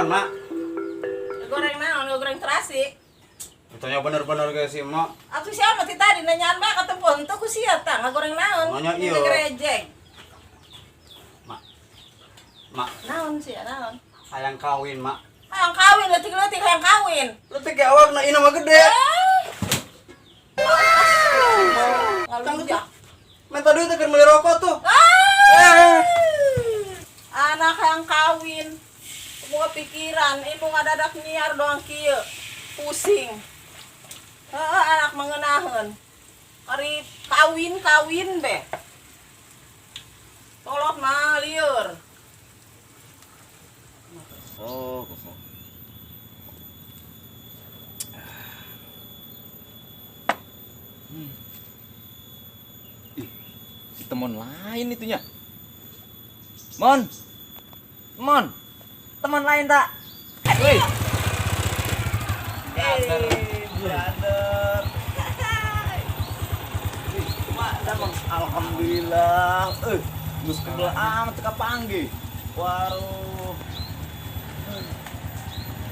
naon, Mak? Goreng naon, goreng terasi. Tanya bener-bener ke si Mak. Atuh siapa ti tadi nanyaan Mak ketemu henteu ku sia tah ngagoreng naon. Nanya ieu. Gerejeng. Mak, Naon sia naon? hayang kawin, Mak. Hayang kawin leutik-leutik hayang kawin. Leutik ge awakna ina mah gede. Ngalunjak. Minta duit keur beli rokok tuh. Anak hayang kawin. Boga pikiran, ibu ngadadak nyiar doang kieu. Pusing. Heeh, anak mengenaheun. Ari kawin be. Tolong mah lieur. Oh, kok. Ih, si teman lain itunya. Mon. Teman lain tak? Woi. Brother. Mak, damang alhamdulillah. Geus kedua amat teu kapanggih. Waduh.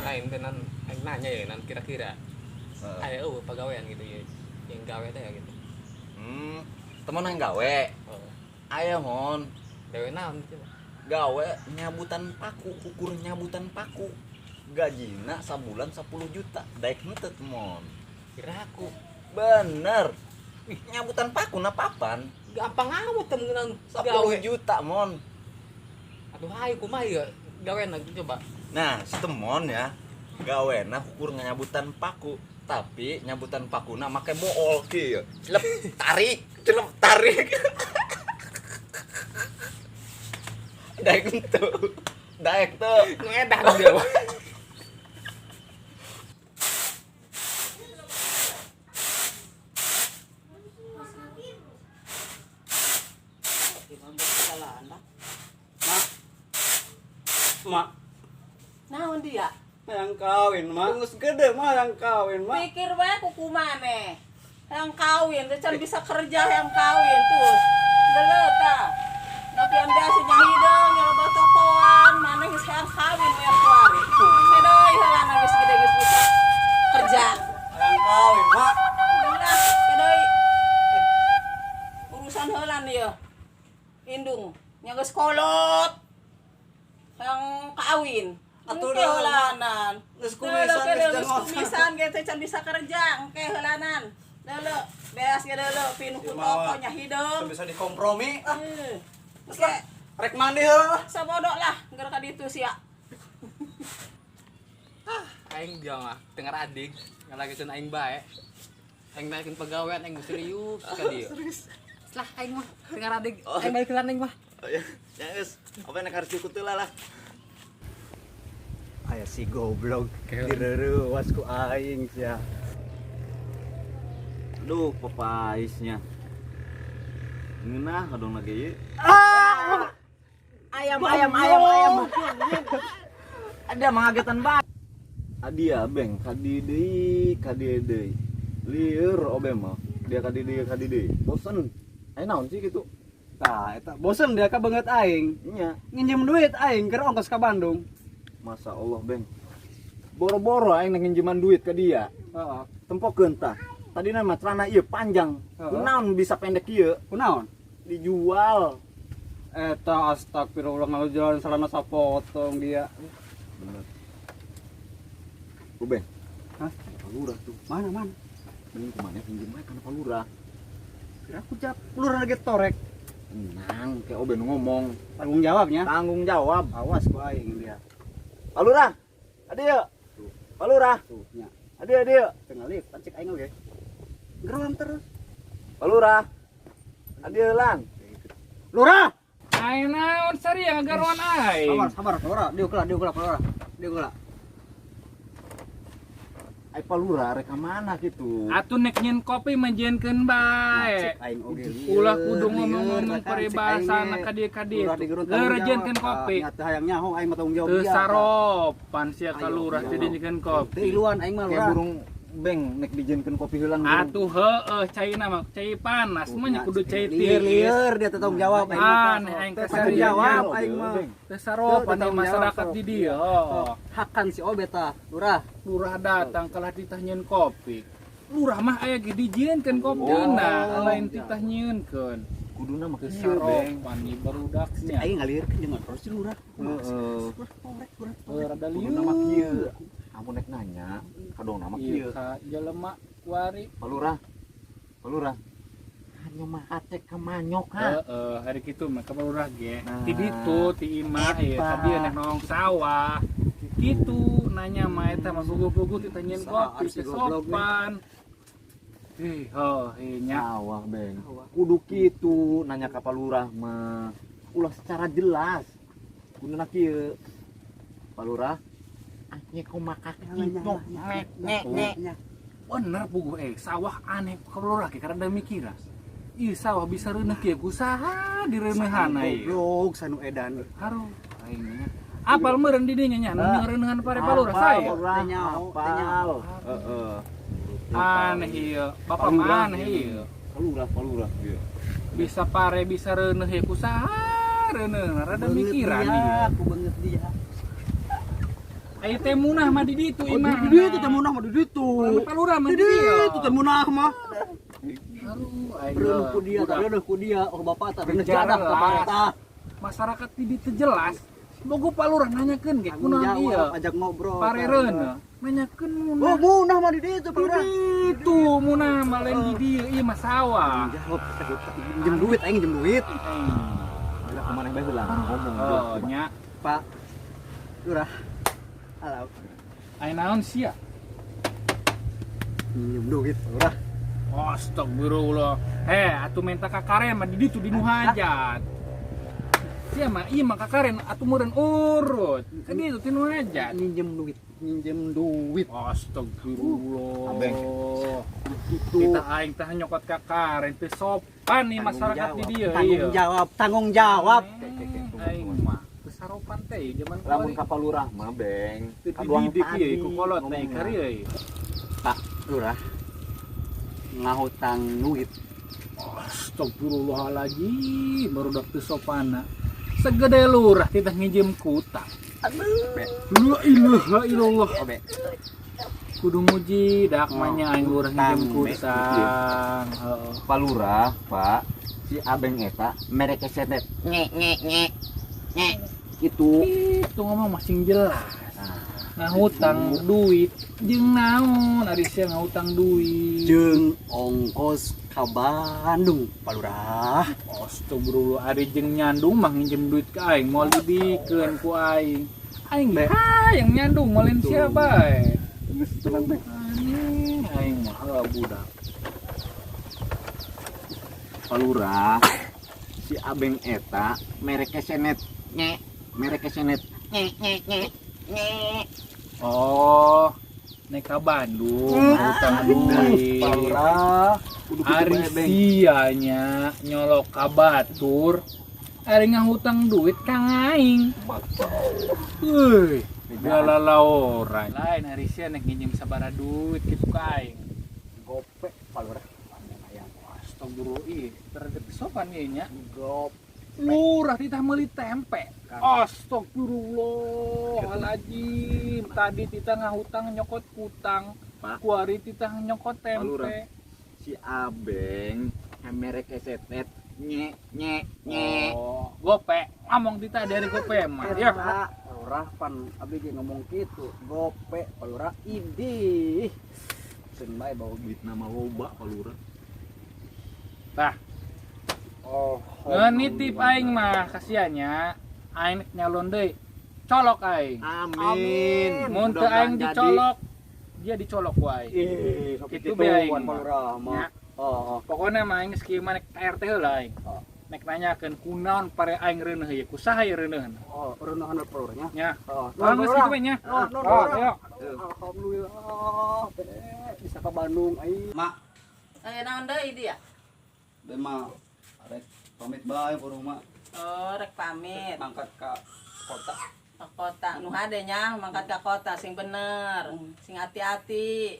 Lain tenan nanya ya nan kira-kira ayo pegawaian gitu ya yang gawe teh ya gitu. Teman yang gawe. Ayo mon, Gawe naon coba. gawe nyabutan paku, ukur nyabutan paku. Gajina sabulan 10 juta. Daek henteu mon. Kira aku Bener. Ih, nyabutan paku na papan gampang amat temenan 10 gawe. juta mon. Aduh hayu kumaha ya gawean coba. Nah, si temon ya, gawena ukur nyabutan paku, tapi nyabutan pakuna make bool kieu. Celep tarik. Daek tuh. Ngedan dia. Mak, Naon dia? hayang kawin, Mak. Geus gede mah hayang kawin, Mak. Pikir bae ku kumane. Yang kawin, teh can bisa kerja yang kawin tuh. Deuleu tah. Tapi yang biasa nya hideung, yang loba tokoan, mana geus hayang kawin we kuari. Medoi heula na geus gede geus bisa kerja. Hayang kawin, Mak. Nah, kedoi. Urusan heula ieu. Indung, nya geus kolot. Yang kawin. Atuh Engke heulanan. Geus kumisan, geus jangot. Kumisan ge teh can bisa kerja, engke heulanan. Deuleu, beas ge deuleu pinuh ku Kumaha? toko nya hideung. Teu bisa dikompromi. Oke, Rek mandi heula. sabodok lah gara ka ditu sia. Aing dia mah dengar adik ngalakeun aing bae. Aing naikin pegawaian aing serius ka dia. Lah aing mah dengar adik aing balik aing mah. Oh ya, geus. Apa nek harus ikut lah. Aya si goblok direurewas ku aing sia. Aduh, papaisnya. Ngeunah kadong lagi ieu. Ayam. Ada mangagetan banget. Adia beng, kadi deui. Lieur obe mah. Dia kadi deui. Bosen. Aya naon sih gitu? Tah, eta bosen dia ka banget aing. Nya, Nginjem duit aing keur ongkos ka Bandung. Masya Allah beng. Boro-boro aing nginjeman duit ke dia. Heeh. Tempokeun tah. Tadina mah celana ieu panjang. Heeh. Kunaon bisa pendek ieu? Kunaon? Dijual. Eta astagfirullah ngajualan salana sapotong dia. Bener. Beng. Hah? Palurah tuh. Mana? Mending kemana pinjem bae kana palurah. Kira aku jawab lurah lagi torek. Nang, kayak oben ngomong. Tanggung jawabnya. Tanggung jawab. Awas ku aing dia. Palurah. Adio. Palurah. Tuh, nya. Adio. Tengah lift, pancik aing oge. Geruan terus. Palurah. Adio lan. Lurah. Aing naon sari yang garuan aing. Sabar, lurah. Diuk lah, lurah. Ai palurah rek ka mana gitu. Atuh nek nyen kopi menjenkeun bae. Cek aing oge lieur. Ulah kudu ngomong-ngomong peribahasana ka dieu. Gerejenkeun kopi. Nyata hayang nyaho aing mah tanggung jawab Teu dia. saropan sia ka Ayo, lurah ayo. teu dijikeun Teu kopi. iluan aing mah Kayak lurah. burung beng nek dijieunkeun kopi heula. Atuh heueuh caina mah cai panas mah nya kudu cai tiis. Lieur dia tanggung jawab Aneh aing teh tanggung sarian jawab nya. aing mah. Teu saropan Teu di masyarakat tanggung di dieu. Oh. Hakan si Obeta, Lurah. Lurah datang kalah ditanyeun kopi. Lurah mah aya ge dijieunkeun kopina, lain titah nyieunkeun. Kuduna mah Teu kieu beng. saropan di barudaknya. Aing ngalir ke jeung terus si Lurah. Heeh. Rada Kuduna mah lieu. kieu. Amun nek nanya, kadong nama Ieu kieu. ka jelema kuari. Palurah. Palurah. Hanya mah ate ka manyok ha. Heeh, hari kitu mah ka lurah ge. Nah. Ti ditu ti imah ieu ka dieu nek nong sawah. Kitu nanya mah eta mah bugu-bugu ditanyain kopi Si teh goblok sopan. Nya. Sawah beng. Kudu kitu nanya ka palurah mah. Ulah secara jelas. Kuduna kieu. Palurah. Anye kumaha kitu nek. Bener puguh sawah aneh ka lurah ge karena mikira. Ih sawah bisa reuneuh kieu kusaha direunehan ieu. Goblok sanu edan. Haru aingnya. Apal meureun di dinya nya nu reuneuhan pare palurah saya. Apal. Heeh. Aneh ieu, bapak mah aneh ieu. Palurah ieu. Bisa pare bisa reuneuh ieu kusaha reuneuh rada mikiran ieu. Aku banget dia. Aya teh munah mah di ditu imah. Di ditu teh munah mah di ditu. Lamun palurah mah Di di dieu. ditu teh munah mah. Aduh, aing Reuneuh ku dia, budak reuneuh ku dia. Oh bapak tah reuneuh Bicara jadah ka lah. pareta. masyarakat di ditu jelas. Bogo palurah nanyakeun ge Tanggung kunaon ieu. jawab, ajak ngobrol. Pare reuneuh nanyakeun Oh, munah. munah mah di ditu, Di Palurah. ditu munah mah lain di dieu ieu mah sawah. Jawab, pinjem duit, aing pinjem duit. Udah kemana bae heula ngomong. Oh, nya. Pak Lurah. Halo. Aya naon sia? Pinjem duit, Lurah. Astagfirullah. Atuh minta ka karen mah di ditu di nu hajat. Sia mah ieu mah ka karen atuh meureun urut. Ka ditu ti nu hajat. Minjem duit. Astagfirullah. Abeng. Kita aing teh nyokot ka karen teu sopan nih masyarakat di dieu ieu. Tanggung jawab. Aing mah teu saropan teh zaman Lamun kamari. ka palurah mah beng. Teu Kaduang dididik tadi. ieu ku kolot teh ngomongna. ka ieu. Pak Lurah. Ngahutang duit. Astagfirullahaladzim, barudak teu sopana. Segede lurah titah nginjem kutang. La ilaha illallah. Obe. Kudu muji dak manya aing lurah nginjem Kutang, kutang. Heeh. Palurah, Pak. Si abeng eta merek setet. Itu. Itu ngomong masing jelas. Nah, Ngahutang duit jeung naon ari sia ngahutang duit. Jeung ongkos ka Bandung, Pak Lurah. Astagfirullah, ari jeung nyandung mah nginjem duit ka aing moal dibikeun ku aing. Aing bae yang nyandung moalin sia bae. tenang beng. Aneh, aing mah budak. Palurah. Si abeng eta merek senet. Merek senet. Oh, nek ka Bandung ngahutang duit. Palurah. Kudu Ari sianya nyolok ka batur. Ari ngahutang duit kang aing. Euy, galala orang. Lain ari sia nek nginjem sabaraha duit kitu ka aing. Gope Palurah. Astagfirullah, ih, terdekat sopan ieu nya. Gop. Lurah titah meuli tempe. Astagfirullahaladzim. Tadi titah ngahutang nyokot kutang. Pak. Kuari titah nyokot Palurah. tempe. Si abeng merek setet. Oh, gope. Ngomong titah dari gope mah. Ya. Lurah pan abi ge ngomong kitu. Gope, Pak Lurah. Idih. Sing bae bawa Duit nama loba Palurah. Tah, Oh, nitip aing mah kasihannya. Aing nyalon deui. Colok aing. Amin. Mun teu aing dicolok, dia dicolok ku aing. Kitu be aing Pak mah. Lurah Nya. mah. Oh, Pokona mah aing geus kieu mah nek RT heula aing. Nek nanyakeun kunaon pare aing reuneuh ieu, kusaha ieu reuneuhan. oh, reunahan Pak Lurahnya. Nya. Oh, Orang geus kitu we nya. Oh, Ayo. Alhamdulillah, bisa ke Bandung, ai. Mak, Aya naon deui dia? dan mah arek pamit bae ku rumah, Oh, rek pamit. mangkat ka kota. Ka kota nu hade nya mangkat ka kota sing bener, sing hati-hati.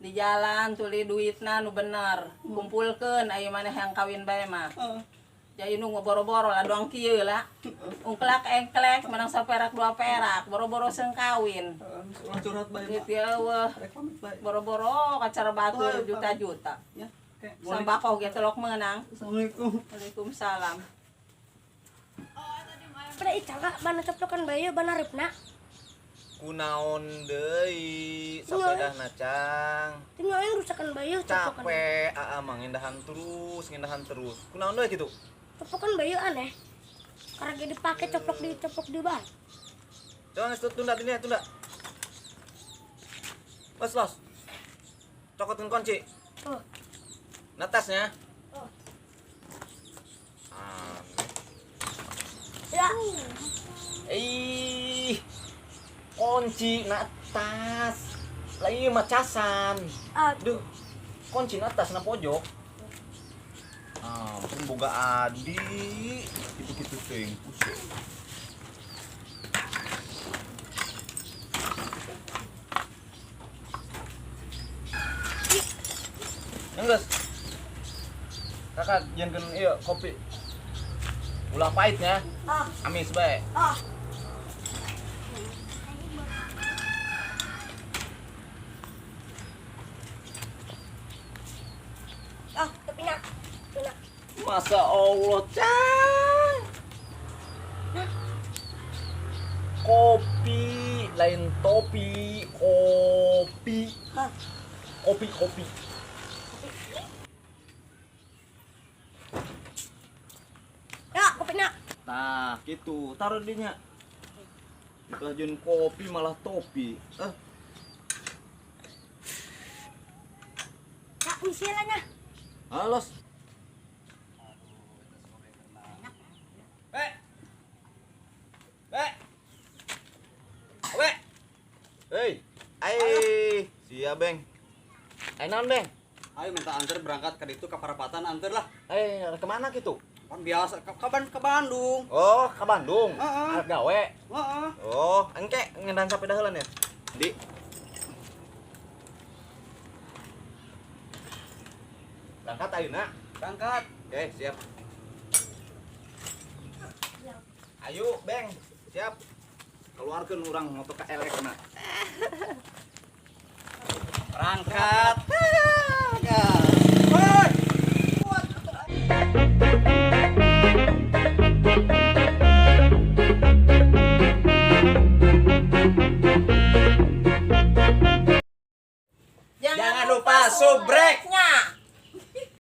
di jalan tuli duitna nu bener kumpulkeun ayo maneh yang kawin bae mah jadi nu boro-boro lah doang kieu lah ungklak engklek menang saperak 2 perak boro-boro seung kawin Ulah curhat bae. gitu ya weh Rek pamit bae. boro-boro kacara batur juta-juta Ya. Oke. sambako ge telok meunang Assalamualaikum. Waalaikumsalam Pada icangga bana ceplokan bayu bana ripna. Kunaon deui sapedahna Cang. Tinggal yang rusakan bayu ceplokan. Capek mah ngindahan terus. Kunaon deui kitu? Ceplokan bayu aneh. Karena dia dipakai ceplok di ban. Coba geus tunda ini tunda. Los. Cokotin kunci. Oh. Natasnya. Oh. Ah, Ya. kunci natas. Lah ieu mah casan. Duh. Kunci natas na pojok. Pun boga adi. Kitu-kitu teuing pusing. Enggeus. Kakak jangan ieu kopi. Ulah pahitnya. Amis bae. Tapi nak. Masa Allah, Cang. Kopi lain topi, kopi. Kopi. Ya, kopi nak. Nah, gitu. Taruh dinya. Dikajun kopi malah topi. Nak misalnya. Halos. Hei, siap Beng. Naon Beng? Ayo minta antar berangkat ke ditu ke Parapatan antar lah. Kemana gitu? Kan biasa ke Bandung. Oh, ke Bandung. Heeh. Arep gawe. Heeh. Oh, engke ngendan sepeda heula ya. Di. Berangkat ayeuna. Berangkat. Oke, siap. Ayo, Beng. Siap. Keluarkeun urang motor ka elekna. Berangkat. jangan lupa subrek subreknya.